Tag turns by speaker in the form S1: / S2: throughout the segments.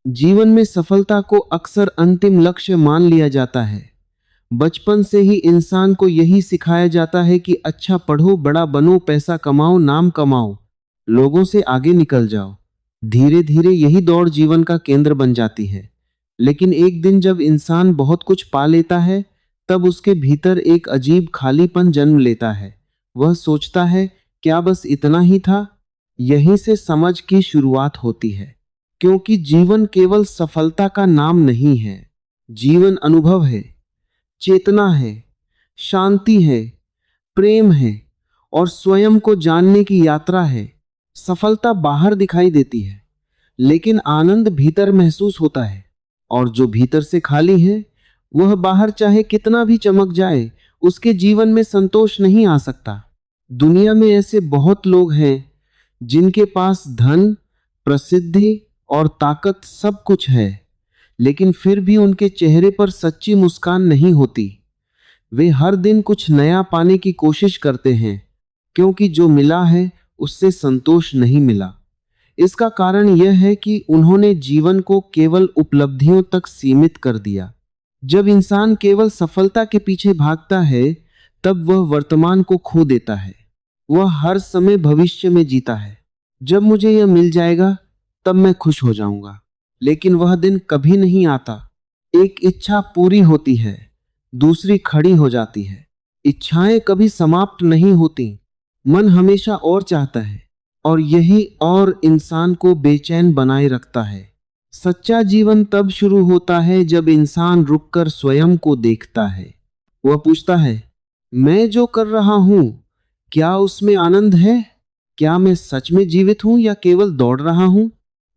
S1: जीवन में सफलता को अक्सर अंतिम लक्ष्य मान लिया जाता है। बचपन से ही इंसान को यही सिखाया जाता है कि अच्छा पढ़ो, बड़ा बनो, पैसा कमाओ, नाम कमाओ, लोगों से आगे निकल जाओ। धीरे धीरे यही दौड़ जीवन का केंद्र बन जाती है। लेकिन एक दिन जब इंसान बहुत कुछ पा लेता है, तब उसके भीतर एक अजीब खालीपन जन्म लेता है। वह सोचता है, क्या बस इतना ही था? यहीं से समझ की शुरुआत होती है। क्योंकि जीवन केवल सफलता का नाम नहीं है। जीवन अनुभव है, चेतना है, शांति है, प्रेम है और स्वयं को जानने की यात्रा है। सफलता बाहर दिखाई देती है, लेकिन आनंद भीतर महसूस होता है। और जो भीतर से खाली है, वह बाहर चाहे कितना भी चमक जाए, उसके जीवन में संतोष नहीं आ सकता। दुनिया में ऐसे बहुत लोग हैं जिनके पास धन, प्रसिद्धि और ताकत सब कुछ है, लेकिन फिर भी उनके चेहरे पर सच्ची मुस्कान नहीं होती। वे हर दिन कुछ नया पाने की कोशिश करते हैं, क्योंकि जो मिला है उससे संतोष नहीं मिला। इसका कारण यह है कि उन्होंने जीवन को केवल उपलब्धियों तक सीमित कर दिया। जब इंसान केवल सफलता के पीछे भागता है, तब वह वर्तमान को खो देता है। वह हर समय भविष्य में जीता है। जब मुझे यह मिल जाएगा, तब मैं खुश हो जाऊंगा। लेकिन वह दिन कभी नहीं आता। एक इच्छा पूरी होती है, दूसरी खड़ी हो जाती है। इच्छाएं कभी समाप्त नहीं होती। मन हमेशा और चाहता है, और यही और इंसान को बेचैन बनाए रखता है। सच्चा जीवन तब शुरू होता है जब इंसान रुककर स्वयं को देखता है। वह पूछता है, मैं जो कर रहा हूं, क्या उसमें आनंद है? क्या मैं सच में जीवित हूं या केवल दौड़ रहा हूं?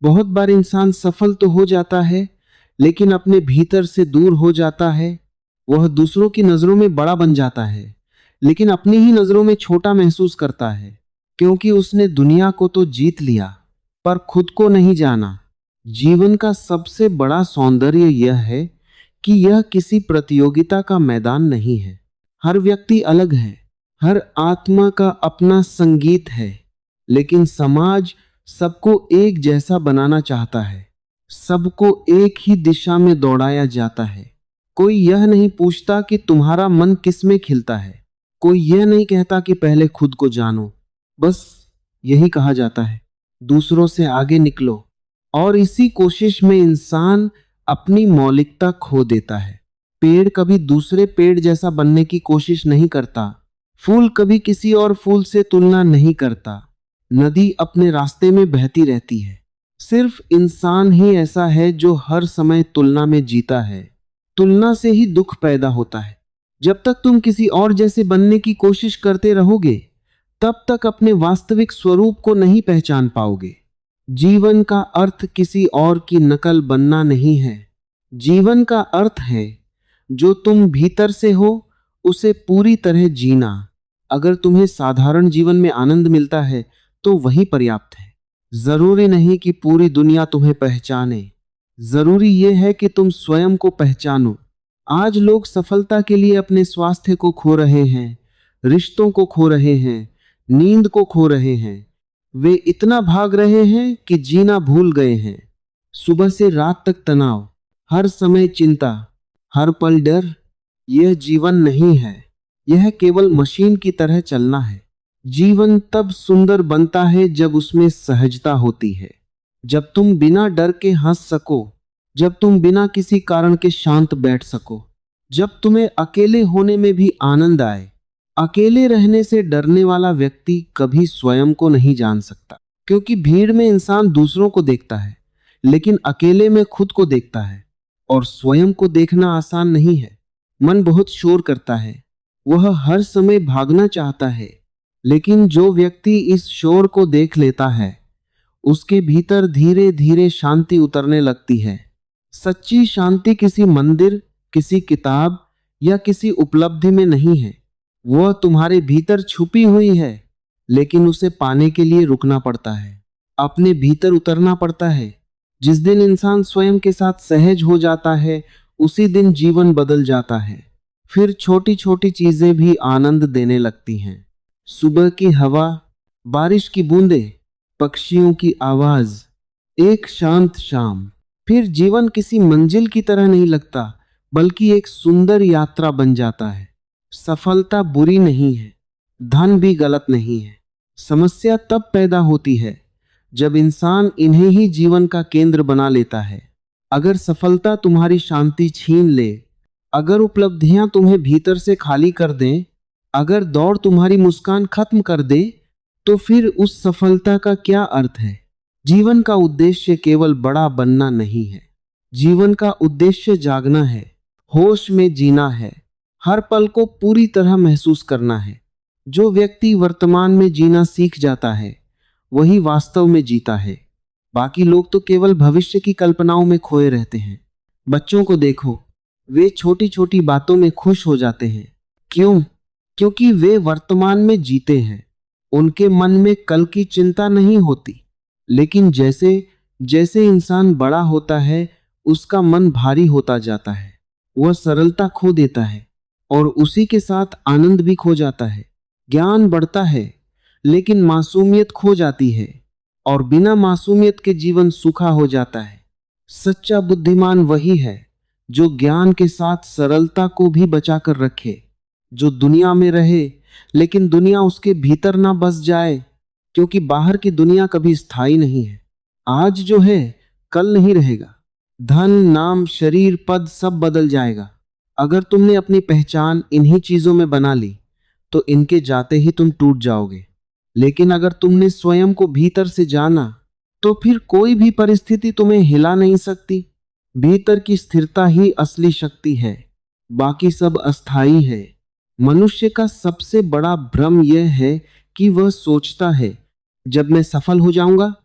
S1: बहुत बार इंसान सफल तो हो जाता है, लेकिन अपने भीतर से दूर हो जाता है। वह दूसरों की नजरों में बड़ा बन जाता है, लेकिन अपनी ही नजरों में छोटा महसूस करता है, क्योंकि उसने दुनिया को तो जीत लिया, पर खुद को नहीं जाना। जीवन का सबसे बड़ा सौंदर्य यह है कि यह किसी प्रतियोगिता का मैदान नहीं है। हर व्यक्ति अलग है, हर आत्मा का अपना संगीत है, लेकिन समाज सबको एक जैसा बनाना चाहता है। सबको एक ही दिशा में दौड़ाया जाता है। कोई यह नहीं पूछता कि तुम्हारा मन किस में खिलता है। कोई यह नहीं कहता कि पहले खुद को जानो। बस यही कहा जाता है, दूसरों से आगे निकलो। और इसी कोशिश में इंसान अपनी मौलिकता खो देता है। पेड़ कभी दूसरे पेड़ जैसा बनने की कोशिश नहीं करता। फूल कभी किसी और फूल से तुलना नहीं करता। नदी अपने रास्ते में बहती रहती है। सिर्फ इंसान ही ऐसा है जो हर समय तुलना में जीता है। तुलना से ही दुख पैदा होता है। जब तक तुम किसी और जैसे बनने की कोशिश करते रहोगे, तब तक अपने वास्तविक स्वरूप को नहीं पहचान पाओगे। जीवन का अर्थ किसी और की नकल बनना नहीं है। जीवन का अर्थ है जो तुम भीतर से हो, उसे पूरी तरह जीना। अगर तुम्हें साधारण जीवन में आनंद मिलता है, तो वही पर्याप्त है। जरूरी नहीं कि पूरी दुनिया तुम्हें पहचाने। जरूरी यह है कि तुम स्वयं को पहचानो। आज लोग सफलता के लिए अपने स्वास्थ्य को खो रहे हैं, रिश्तों को खो रहे हैं, नींद को खो रहे हैं। वे इतना भाग रहे हैं कि जीना भूल गए हैं। सुबह से रात तक तनाव, हर समय चिंता, हर पल डर। यह जीवन नहीं है। यह केवल मशीन की तरह चलना है। जीवन तब सुंदर बनता है जब उसमें सहजता होती है। जब तुम बिना डर के हंस सको, जब तुम बिना किसी कारण के शांत बैठ सको, जब तुम्हें अकेले होने में भी आनंद आए। अकेले रहने से डरने वाला व्यक्ति कभी स्वयं को नहीं जान सकता, क्योंकि भीड़ में इंसान दूसरों को देखता है, लेकिन अकेले में खुद को देखता है। और स्वयं को देखना आसान नहीं है। मन बहुत शोर करता है, वह हर समय भागना चाहता है, लेकिन जो व्यक्ति इस शोर को देख लेता है, उसके भीतर धीरे धीरे शांति उतरने लगती है। सच्ची शांति किसी मंदिर, किसी किताब या किसी उपलब्धि में नहीं है। वह तुम्हारे भीतर छुपी हुई है, लेकिन उसे पाने के लिए रुकना पड़ता है, अपने भीतर उतरना पड़ता है। जिस दिन इंसान स्वयं के साथ सहज हो जाता है, उसी दिन जीवन बदल जाता है। फिर छोटी छोटी चीजें भी आनंद देने लगती हैं। सुबह की हवा, बारिश की बूंदें, पक्षियों की आवाज, एक शांत शाम। फिर जीवन किसी मंजिल की तरह नहीं लगता, बल्कि एक सुंदर यात्रा बन जाता है। सफलता बुरी नहीं है, धन भी गलत नहीं है। समस्या तब पैदा होती है जब इंसान इन्हें ही जीवन का केंद्र बना लेता है। अगर सफलता तुम्हारी शांति छीन ले, अगर उपलब्धियां तुम्हें भीतर से खाली कर दें, अगर दौड़ तुम्हारी मुस्कान खत्म कर दे, तो फिर उस सफलता का क्या अर्थ है? जीवन का उद्देश्य केवल बड़ा बनना नहीं है। जीवन का उद्देश्य जागना है, होश में जीना है, हर पल को पूरी तरह महसूस करना है। जो व्यक्ति वर्तमान में जीना सीख जाता है, वही वास्तव में जीता है। बाकी लोग तो केवल भविष्य की कल्पनाओं में खोए रहते हैं। बच्चों को देखो, वे छोटी छोटी बातों में खुश हो जाते हैं। क्यों? क्योंकि वे वर्तमान में जीते हैं। उनके मन में कल की चिंता नहीं होती। लेकिन जैसे जैसे इंसान बड़ा होता है, उसका मन भारी होता जाता है। वह सरलता खो देता है और उसी के साथ आनंद भी खो जाता है। ज्ञान बढ़ता है, लेकिन मासूमियत खो जाती है, और बिना मासूमियत के जीवन सूखा हो जाता है। सच्चा बुद्धिमान वही है जो ज्ञान के साथ सरलता को भी बचाकर रखे, जो दुनिया में रहे लेकिन दुनिया उसके भीतर ना बस जाए, क्योंकि बाहर की दुनिया कभी स्थायी नहीं है। आज जो है कल नहीं रहेगा। धन, नाम, शरीर, पद सब बदल जाएगा। अगर तुमने अपनी पहचान इन्हीं चीजों में बना ली, तो इनके जाते ही तुम टूट जाओगे। लेकिन अगर तुमने स्वयं को भीतर से जाना, तो फिर कोई भी परिस्थिति तुम्हें हिला नहीं सकती। भीतर की स्थिरता ही असली शक्ति है, बाकी सब अस्थाई है। मनुष्य का सबसे बड़ा भ्रम यह है कि वह सोचता है, जब मैं सफल हो जाऊंगा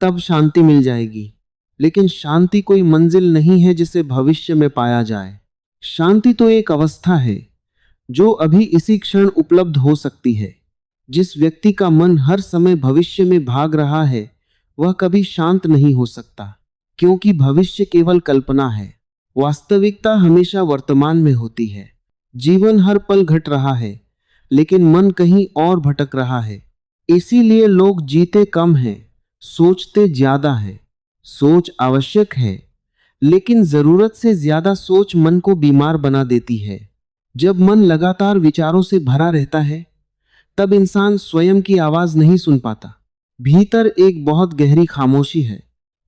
S1: तब शांति मिल जाएगी। लेकिन शांति कोई मंजिल नहीं है जिसे भविष्य में पाया जाए। शांति तो एक अवस्था है जो अभी इसी क्षण उपलब्ध हो सकती है। जिस व्यक्ति का मन हर समय भविष्य में भाग रहा है, वह कभी शांत नहीं हो सकता, क्योंकि भविष्य केवल कल्पना है। वास्तविकता हमेशा वर्तमान में होती है। जीवन हर पल घट रहा है, लेकिन मन कहीं और भटक रहा है। इसीलिए लोग जीते कम हैं, सोचते ज्यादा है। सोच आवश्यक है, लेकिन जरूरत से ज्यादा सोच मन को बीमार बना देती है। जब मन लगातार विचारों से भरा रहता है, तब इंसान स्वयं की आवाज नहीं सुन पाता। भीतर एक बहुत गहरी खामोशी है,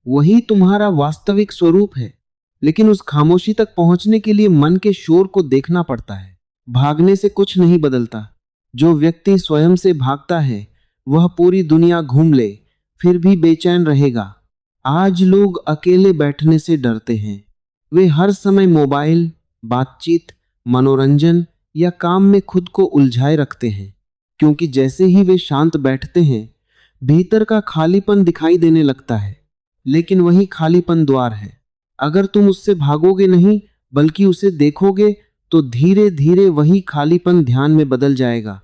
S1: वही तुम्हारा वास्तविक स्वरूप है। लेकिन उस खामोशी तक पहुंचने के लिए मन के शोर को देखना पड़ता है। भागने से कुछ नहीं बदलता। जो व्यक्ति स्वयं से भागता है, वह पूरी दुनिया घूम ले, फिर भी बेचैन रहेगा। आज लोग अकेले बैठने से डरते हैं। वे हर समय मोबाइल, बातचीत, मनोरंजन या काम में खुद को उलझाए रखते हैं, क्योंकि जैसे ही वे शांत बैठते हैं, भीतर का खालीपन दिखाई देने लगता है। लेकिन वही खालीपन द्वार है। अगर तुम उससे भागोगे नहीं, बल्कि उसे देखोगे, तो धीरे धीरे वही खालीपन ध्यान में बदल जाएगा।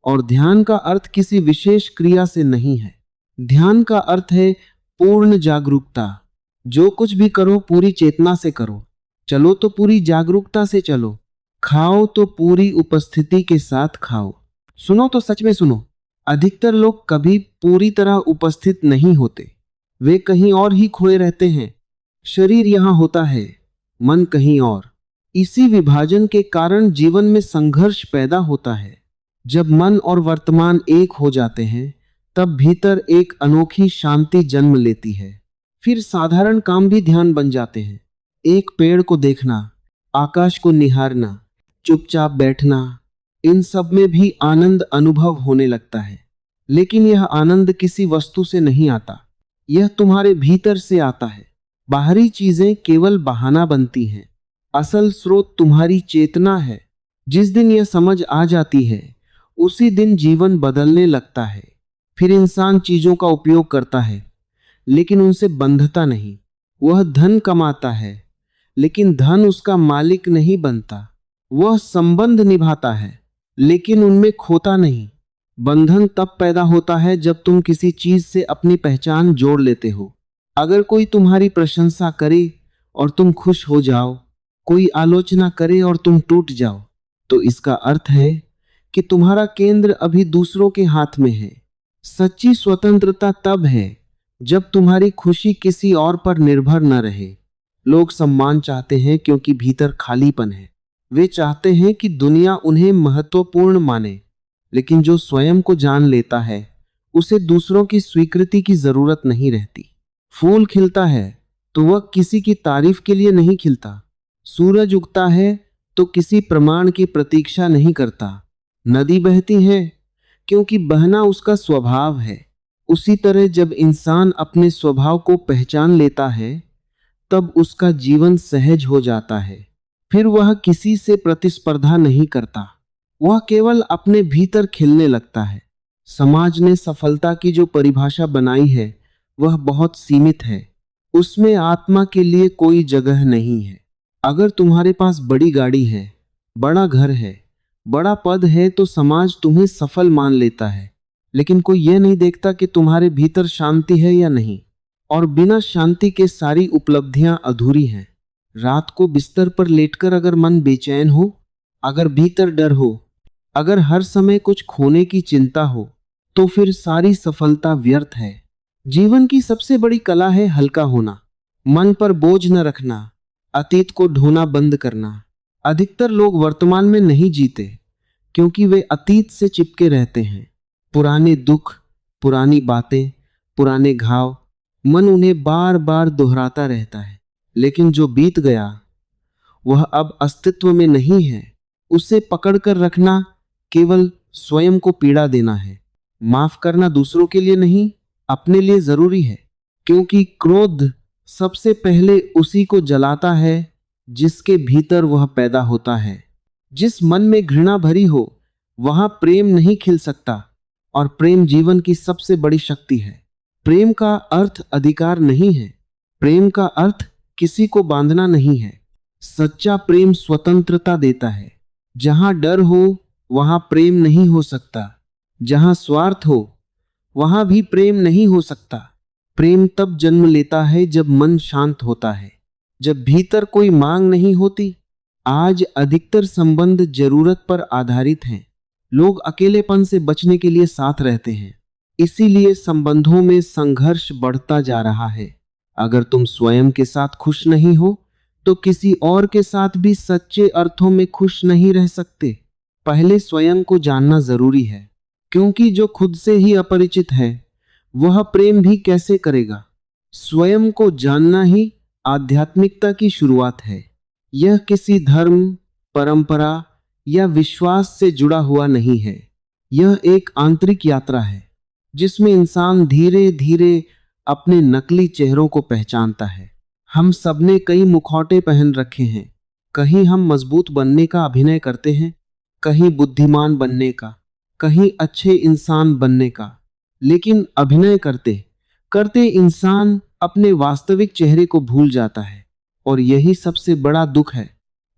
S1: और ध्यान का अर्थ किसी विशेष क्रिया से नहीं है। ध्यान का अर्थ है पूर्ण जागरूकता। जो कुछ भी करो पूरी चेतना से करो। चलो तो पूरी जागरूकता से चलो। खाओ तो पूरी उपस्थिति के साथ खाओ। सुनो तो सच में सुनो। अधिकतर लोग कभी पूरी तरह उपस्थित नहीं होते। वे कहीं और ही खोए रहते हैं। शरीर यहां होता है, मन कहीं और। इसी विभाजन के कारण जीवन में संघर्ष पैदा होता है। जब मन और वर्तमान एक हो जाते हैं, तब भीतर एक अनोखी शांति जन्म लेती है। फिर साधारण काम भी ध्यान बन जाते हैं। एक पेड़ को देखना, आकाश को निहारना, चुपचाप बैठना, इन सब में भी आनंद अनुभव होने लगता है। लेकिन यह आनंद किसी वस्तु से नहीं आता, यह तुम्हारे भीतर से आता है। बाहरी चीजें केवल बहाना बनती हैं। असल स्रोत तुम्हारी चेतना है। जिस दिन यह समझ आ जाती है, उसी दिन जीवन बदलने लगता है। फिर इंसान चीजों का उपयोग करता है, लेकिन उनसे बंधता नहीं। वह धन कमाता है, लेकिन धन उसका मालिक नहीं बनता। वह संबंध निभाता है, लेकिन उनमें खोता नहीं। बंधन तब पैदा होता है जब तुम किसी चीज से अपनी पहचान जोड़ लेते हो। अगर कोई तुम्हारी प्रशंसा करे और तुम खुश हो जाओ, कोई आलोचना करे और तुम टूट जाओ, तो इसका अर्थ है कि तुम्हारा केंद्र अभी दूसरों के हाथ में है। सच्ची स्वतंत्रता तब है जब तुम्हारी खुशी किसी और पर निर्भर न रहे। लोग सम्मान चाहते हैं क्योंकि भीतर खालीपन है। वे चाहते हैं कि दुनिया उन्हें महत्वपूर्ण माने, लेकिन जो स्वयं को जान लेता है उसे दूसरों की स्वीकृति की जरूरत नहीं रहती। फूल खिलता है तो वह किसी की तारीफ के लिए नहीं खिलता। सूरज उगता है तो किसी प्रमाण की प्रतीक्षा नहीं करता। नदी बहती है क्योंकि बहना उसका स्वभाव है। उसी तरह जब इंसान अपने स्वभाव को पहचान लेता है तब उसका जीवन सहज हो जाता है। फिर वह किसी से प्रतिस्पर्धा नहीं करता, वह केवल अपने भीतर खिलने लगता है। समाज ने सफलता की जो परिभाषा बनाई है वह बहुत सीमित है। उसमें आत्मा के लिए कोई जगह नहीं है। अगर तुम्हारे पास बड़ी गाड़ी है, बड़ा घर है, बड़ा पद है तो समाज तुम्हें सफल मान लेता है, लेकिन कोई यह नहीं देखता कि तुम्हारे भीतर शांति है या नहीं। और बिना शांति के सारी उपलब्धियां अधूरी हैं। रात को बिस्तर पर लेटकर अगर मन बेचैन हो, अगर भीतर डर हो, अगर हर समय कुछ खोने की चिंता हो, तो फिर सारी सफलता व्यर्थ है। जीवन की सबसे बड़ी कला है हल्का होना, मन पर बोझ न रखना, अतीत को ढोना बंद करना। अधिकतर लोग वर्तमान में नहीं जीते क्योंकि वे अतीत से चिपके रहते हैं। पुराने दुख, पुरानी बातें, पुराने घाव, मन उन्हें बार बार दोहराता रहता है। लेकिन जो बीत गया वह अब अस्तित्व में नहीं है। उसे पकड़कर रखना केवल स्वयं को पीड़ा देना है। माफ करना दूसरों के लिए नहीं, अपने लिए जरूरी है, क्योंकि क्रोध सबसे पहले उसी को जलाता है जिसके भीतर वह पैदा होता है। जिस मन में घृणा भरी हो वहां प्रेम नहीं खिल सकता, और प्रेम जीवन की सबसे बड़ी शक्ति है। प्रेम का अर्थ अधिकार नहीं है, प्रेम का अर्थ किसी को बांधना नहीं है। सच्चा प्रेम स्वतंत्रता देता है। जहां डर हो वहां प्रेम नहीं हो सकता, जहां स्वार्थ हो वहां भी प्रेम नहीं हो सकता। प्रेम तब जन्म लेता है जब मन शांत होता है, जब भीतर कोई मांग नहीं होती। आज अधिकतर संबंध जरूरत पर आधारित हैं। लोग अकेलेपन से बचने के लिए साथ रहते हैं, इसीलिए संबंधों में संघर्ष बढ़ता जा रहा है। अगर तुम स्वयं के साथ खुश नहीं हो तो किसी और के साथ भी सच्चे अर्थों में खुश नहीं रह सकते। पहले स्वयं को जानना जरूरी है, क्योंकि जो खुद से ही अपरिचित है वह प्रेम भी कैसे करेगा। स्वयं को जानना ही आध्यात्मिकता की शुरुआत है। यह किसी धर्म, परंपरा या विश्वास से जुड़ा हुआ नहीं है। यह एक आंतरिक यात्रा है जिसमें इंसान धीरे धीरे अपने नकली चेहरों को पहचानता है। हम सबने कई मुखौटे पहन रखे हैं। कहीं हम मजबूत बनने का अभिनय करते हैं, कहीं बुद्धिमान बनने का, कहीं अच्छे इंसान बनने का। लेकिन अभिनय करते करते इंसान अपने वास्तविक चेहरे को भूल जाता है, और यही सबसे बड़ा दुख है।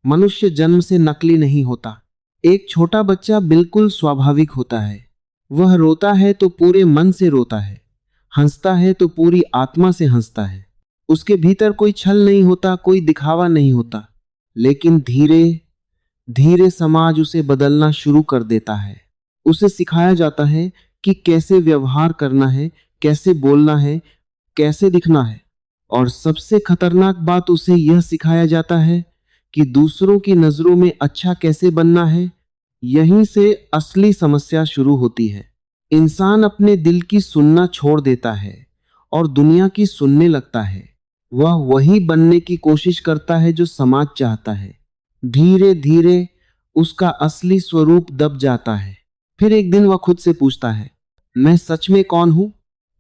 S1: मनुष्य जन्म से नकली नहीं होता। एक छोटा बच्चा बिल्कुल स्वाभाविक होता है। वह रोता है तो पूरे मन से रोता है, हंसता है तो पूरी आत्मा से हंसता है। उसके भीतर कोई छल नहीं होता, कोई दिखावा नहीं होता। लेकिन धीरे धीरे समाज उसे बदलना शुरू कर देता है। उसे सिखाया जाता है कि कैसे व्यवहार करना है, कैसे बोलना है, कैसे दिखना है। और सबसे खतरनाक बात, उसे यह सिखाया जाता है कि दूसरों की नजरों में अच्छा कैसे बनना है। यहीं से असली समस्या शुरू होती है। इंसान अपने दिल की सुनना छोड़ देता है और दुनिया की सुनने लगता है। वह वही बनने की कोशिश करता है जो समाज चाहता है। धीरे धीरे उसका असली स्वरूप दब जाता है। फिर एक दिन वह खुद से पूछता है, मैं सच में कौन हूं?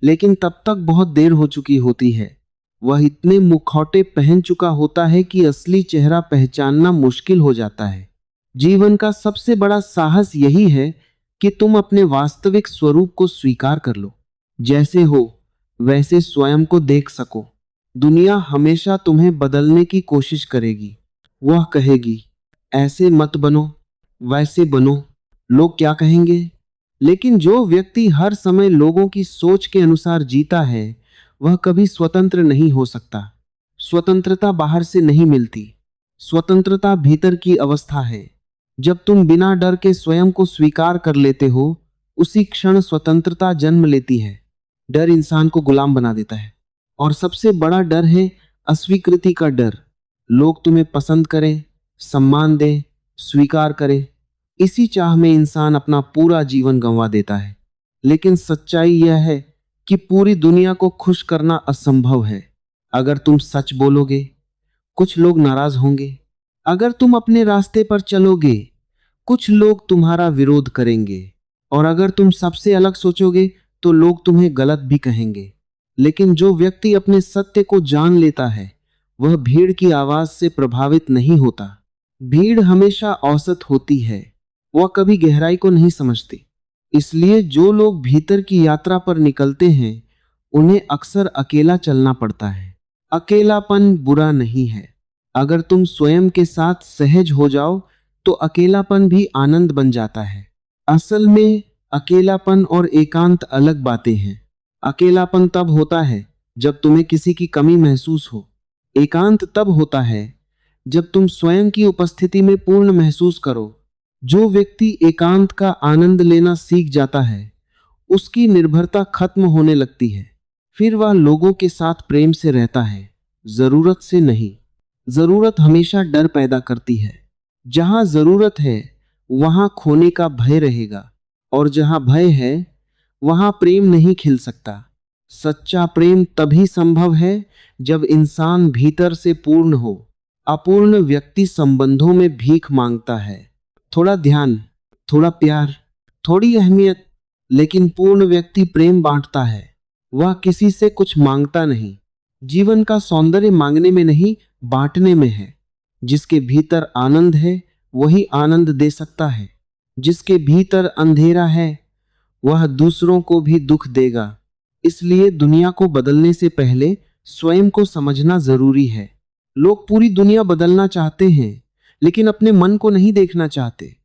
S1: लेकिन तब तक बहुत देर हो चुकी होती है। वह इतने मुखौटे पहन चुका होता है कि असली चेहरा पहचानना मुश्किल हो जाता है। जीवन का सबसे बड़ा साहस यही है कि तुम अपने वास्तविक स्वरूप को स्वीकार कर लो। जैसे हो वैसे स्वयं को देख सको। दुनिया हमेशा तुम्हें बदलने की कोशिश करेगी। वह कहेगी, ऐसे मत बनो, वैसे बनो, लोग क्या कहेंगे। लेकिन जो व्यक्ति हर समय लोगों की सोच के अनुसार जीता है वह कभी स्वतंत्र नहीं हो सकता। स्वतंत्रता बाहर से नहीं मिलती, स्वतंत्रता भीतर की अवस्था है। जब तुम बिना डर के स्वयं को स्वीकार कर लेते हो, उसी क्षण स्वतंत्रता जन्म लेती है। डर इंसान को गुलाम बना देता है, और सबसे बड़ा डर है अस्वीकृति का डर, लोग तुम्हें पसंद करें, सम्मान दें, स्वीकार करें, इसी चाह में इंसान अपना पूरा जीवन गंवा देता है। लेकिन सच्चाई यह है कि पूरी दुनिया को खुश करना असंभव है। अगर तुम सच बोलोगे, कुछ लोग नाराज होंगे। अगर तुम अपने रास्ते पर चलोगे, कुछ लोग तुम्हारा विरोध करेंगे। और अगर तुम सबसे अलग सोचोगे तो लोग तुम्हें गलत भी कहेंगे। लेकिन जो व्यक्ति अपने सत्य को जान लेता है, वह भीड़ की आवाज से प्रभावित नहीं होता। भीड़ हमेशा औसत होती है, वह कभी गहराई को नहीं समझती। इसलिए जो लोग भीतर की यात्रा पर निकलते हैं, उन्हें अक्सर अकेला चलना पड़ता है। अकेलापन बुरा नहीं है। अगर तुम स्वयं के साथ सहज हो जाओ तो अकेलापन भी आनंद बन जाता है। असल में अकेलापन और एकांत अलग बातें हैं। अकेलापन तब होता है जब तुम्हें किसी की कमी महसूस हो। एकांत तब होता है जब तुम स्वयं की उपस्थिति में पूर्ण महसूस करो। जो व्यक्ति एकांत का आनंद लेना सीख जाता है, उसकी निर्भरता खत्म होने लगती है। फिर वह लोगों के साथ प्रेम से रहता है, जरूरत से नहीं। जरूरत हमेशा डर पैदा करती है। जहां जरूरत है वहां खोने का भय रहेगा, और जहां भय है वहां प्रेम नहीं खिल सकता। सच्चा प्रेम तभी संभव है जब इंसान भीतर से पूर्ण हो। अपूर्ण व्यक्ति संबंधों में भीख मांगता है, थोड़ा ध्यान, थोड़ा प्यार, थोड़ी अहमियत। लेकिन पूर्ण व्यक्ति प्रेम बांटता है, वह किसी से कुछ मांगता नहीं। जीवन का सौंदर्य मांगने में नहीं, बांटने में है। जिसके भीतर आनंद है वही आनंद दे सकता है। जिसके भीतर अंधेरा है वह दूसरों को भी दुख देगा। इसलिए दुनिया को बदलने से पहले स्वयं को समझना जरूरी है। लोग पूरी दुनिया बदलना चाहते हैं, लेकिन अपने मन को नहीं देखना चाहते।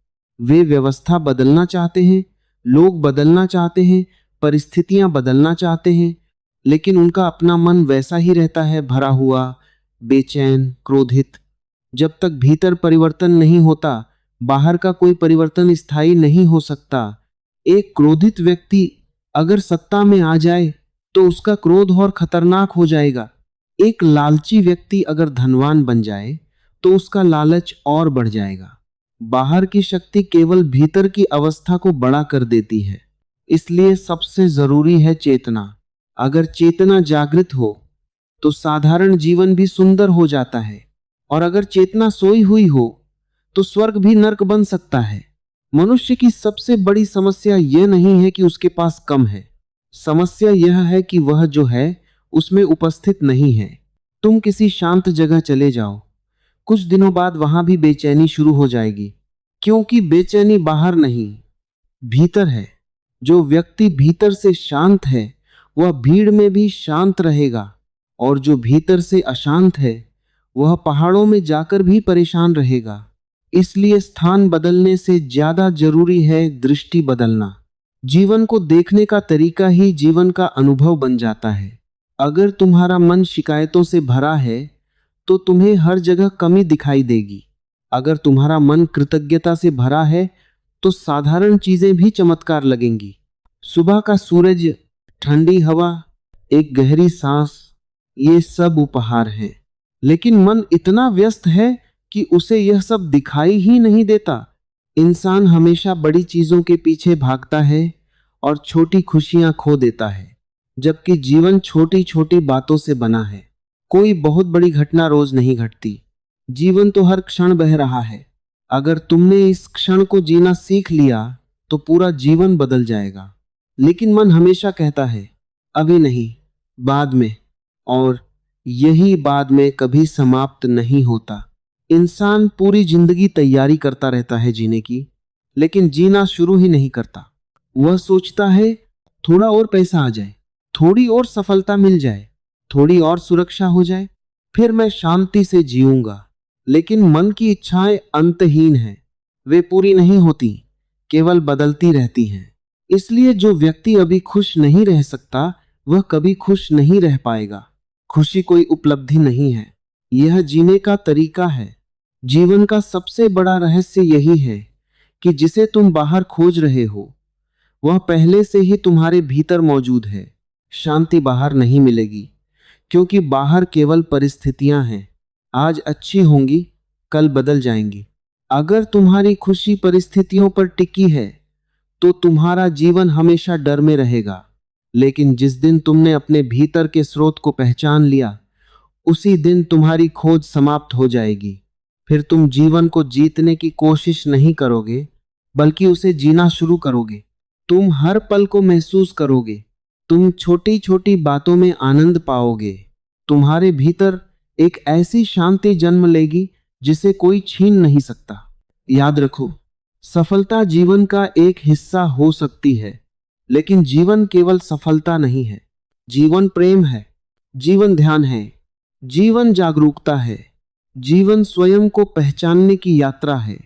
S1: वे व्यवस्था बदलना चाहते हैं, लोग बदलना चाहते हैं, परिस्थितियां बदलना चाहते हैं, लेकिन उनका अपना मन वैसा ही रहता है, भरा हुआ, बेचैन, क्रोधित। जब तक भीतर परिवर्तन नहीं होता, बाहर का कोई परिवर्तन स्थायी नहीं हो सकता। एक क्रोधित व्यक्ति अगर सत्ता में आ जाए तो उसका क्रोध और खतरनाक हो जाएगा। एक लालची व्यक्ति अगर धनवान बन जाए तो उसका लालच और बढ़ जाएगा। बाहर की शक्ति केवल भीतर की अवस्था को बड़ा कर देती है। इसलिए सबसे जरूरी है चेतना। अगर चेतना जागृत हो तो साधारण जीवन भी सुंदर हो जाता है, और अगर चेतना सोई हुई हो तो स्वर्ग भी नर्क बन सकता है। मनुष्य की सबसे बड़ी समस्या यह नहीं है कि उसके पास कम है, समस्या यह है कि वह जो है उसमें उपस्थित नहीं है। तुम किसी शांत जगह चले जाओ, कुछ दिनों बाद वहां भी बेचैनी शुरू हो जाएगी, क्योंकि बेचैनी बाहर नहीं, भीतर है। जो व्यक्ति भीतर से शांत है वह भीड़ में भी शांत रहेगा, और जो भीतर से अशांत है वह पहाड़ों में जाकर भी परेशान रहेगा। इसलिए स्थान बदलने से ज्यादा जरूरी है दृष्टि बदलना। जीवन को देखने का तरीका ही जीवन का अनुभव बन जाता है। अगर तुम्हारा मन शिकायतों से भरा है तो तुम्हें हर जगह कमी दिखाई देगी। अगर तुम्हारा मन कृतज्ञता से भरा है तो साधारण चीजें भी चमत्कार लगेंगी। सुबह का सूरज, ठंडी हवा, एक गहरी सांस, ये सब उपहार हैं। लेकिन मन इतना व्यस्त है कि उसे यह सब दिखाई ही नहीं देता। इंसान हमेशा बड़ी चीजों के पीछे भागता है और छोटी खुशियां खो देता है, जबकि जीवन छोटी छोटी बातों से बना है। कोई बहुत बड़ी घटना रोज नहीं घटती, जीवन तो हर क्षण बह रहा है। अगर तुमने इस क्षण को जीना सीख लिया तो पूरा जीवन बदल जाएगा। लेकिन मन हमेशा कहता है अभी नहीं, बाद में, और यही बाद में कभी समाप्त नहीं होता। इंसान पूरी जिंदगी तैयारी करता रहता है जीने की, लेकिन जीना शुरू ही नहीं करता। वह सोचता है थोड़ा और पैसा आ जाए, थोड़ी और सफलता मिल जाए, थोड़ी और सुरक्षा हो जाए, फिर मैं शांति से जीऊंगा। लेकिन मन की इच्छाएं अंतहीन हैं, वे पूरी नहीं होती, केवल बदलती रहती हैं। इसलिए जो व्यक्ति अभी खुश नहीं रह सकता वह कभी खुश नहीं रह पाएगा। खुशी कोई उपलब्धि नहीं है, यह जीने का तरीका है। जीवन का सबसे बड़ा रहस्य यही है कि जिसे तुम बाहर खोज रहे हो वह पहले से ही तुम्हारे भीतर मौजूद है। शांति बाहर नहीं मिलेगी, क्योंकि बाहर केवल परिस्थितियां हैं। आज अच्छी होंगी, कल बदल जाएंगी। अगर तुम्हारी खुशी परिस्थितियों पर टिकी है तो तुम्हारा जीवन हमेशा डर में रहेगा। लेकिन जिस दिन तुमने अपने भीतर के स्रोत को पहचान लिया, उसी दिन तुम्हारी खोज समाप्त हो जाएगी। फिर तुम जीवन को जीतने की कोशिश नहीं करोगे, बल्कि उसे जीना शुरू करोगे। तुम हर पल को महसूस करोगे। तुम छोटी छोटी बातों में आनंद पाओगे। तुम्हारे भीतर एक ऐसी शांति जन्म लेगी जिसे कोई छीन नहीं सकता। याद रखो, सफलता जीवन का एक हिस्सा हो सकती है, लेकिन जीवन केवल सफलता नहीं है। जीवन प्रेम है, जीवन ध्यान है, जीवन जागरूकता है, जीवन स्वयं को पहचानने की यात्रा है।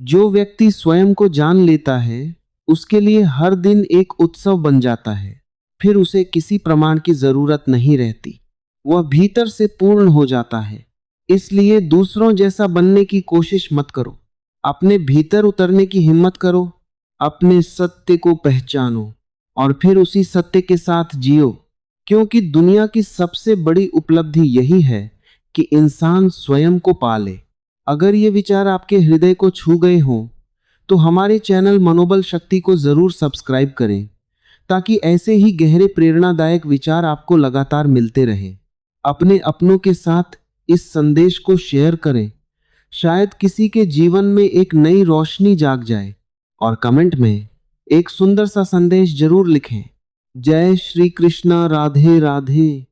S1: जो व्यक्ति स्वयं को जान लेता है, उसके लिए हर दिन एक उत्सव बन जाता है। फिर उसे किसी प्रमाण की जरूरत नहीं रहती। वह भीतर से पूर्ण हो जाता है। इसलिए दूसरों जैसा बनने की कोशिश मत करो। अपने भीतर उतरने की हिम्मत करो। अपने सत्य को पहचानो और फिर उसी सत्य के साथ जियो। क्योंकि दुनिया की सबसे बड़ी उपलब्धि यही है कि इंसान स्वयं को पाले। अगर ये विचार आपके हृदय को छू गए हों, तो हमारे चैनल मनोबल शक्ति को जरूर सब्सक्राइब करें, ताकि ऐसे ही गहरे प्रेरणादायक विचार आपको लगातार मिलते रहें। अपने अपनों के साथ इस संदेश को शेयर करें। शायद किसी के जीवन में एक नई रोशनी जाग जाए। और कमेंट में एक सुंदर सा संदेश जरूर लिखें। जय श्री कृष्णा। राधे राधे।